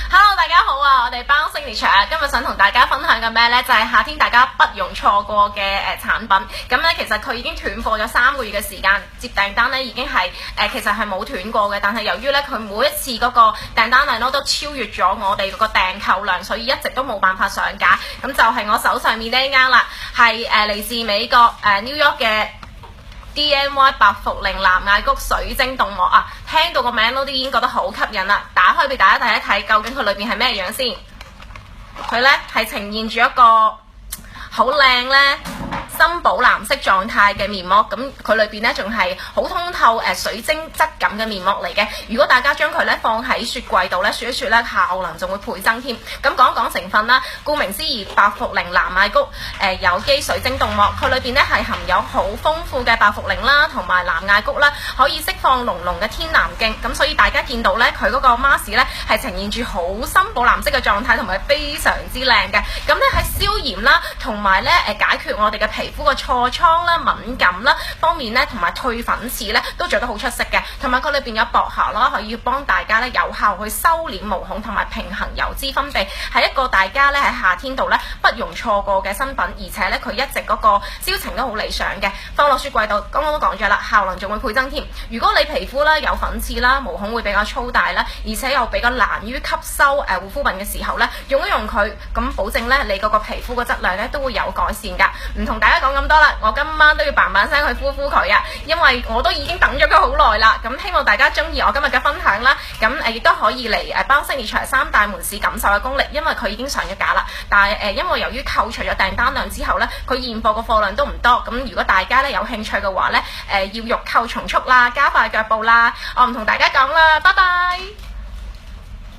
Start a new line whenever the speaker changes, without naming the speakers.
Hello，大家好啊！我哋Bao Signature今日想同大家分享嘅咩呢？就係夏天大家不容錯過嘅產品。咁咧，其實佢已經斷貨咗3個月嘅時間，接訂單咧已經係其實係冇斷過嘅。但係由於咧佢每一次嗰個訂單量都超越咗我哋嗰個訂購量，所以一直都冇辦法上架。咁就係我手上面呢間啦，係嚟自美國New York 嘅DNY 白茯苓藍艾菊水晶凍膜啊！聽到個名都已經覺得好吸引啦，打開俾大家睇一睇，究竟佢裏邊係咩樣先？佢呢係呈現住一個好靚呢深寶藍色狀態嘅面膜，咁佢裏邊呢仲係好通透水晶質感嘅面膜嚟嘅。如果大家將佢呢放喺雪櫃度呢，雪一雪呢，效能仲會倍增添。咁講一講成分啦，顧名思義，白茯苓藍艾菊有機水晶凍膜，佢裏邊呢係含有好豐富嘅白茯苓啦，同埋藍艾菊啦，可以釋放濃濃嘅天藍勁。咁所以大家見到呢，佢嗰個 mask 呢係呈現住好深寶藍色嘅狀態，同埋非常之靚嘅。咁呢喺消炎啦，同埋呢解決我哋嘅皮膚嘅痤瘡啦、敏感啦方面呢，同埋退粉刺呢都做得好出色嘅。同埋佢裏邊有薄荷啦，可以幫大家呢有效去收斂毛孔同埋平衡油脂分泌，係一個大家呢喺夏天度呢不容錯過嘅新品。而且呢，佢一直嗰個銷情都好理想嘅，放落雪櫃度，剛剛都講咗啦，效能仲會倍增添。如果你皮膚呢有粉刺啦、毛孔會比較粗大啦，而且又比較難於吸收護膚品嘅時候呢，用一用佢，咁保證呢你嗰個皮膚嘅質量呢都會有改善噶。唔同大家講咁多啦，我今晚都要嘭嘭聲去敷敷佢啊，因為我都已經等咗佢好耐啦。咁希望大家中意我今日嘅分享啦，咁亦都可以嚟Bao Signature 3大門市感受嘅功力，因為佢已經上咗架啦。但係因為由於扣除咗訂單量之後呢，佢現貨個貨量都唔多。咁如果大家呢有興趣嘅話呢，要欲購從速啦，加快腳步啦，我唔同大家講啦，拜拜。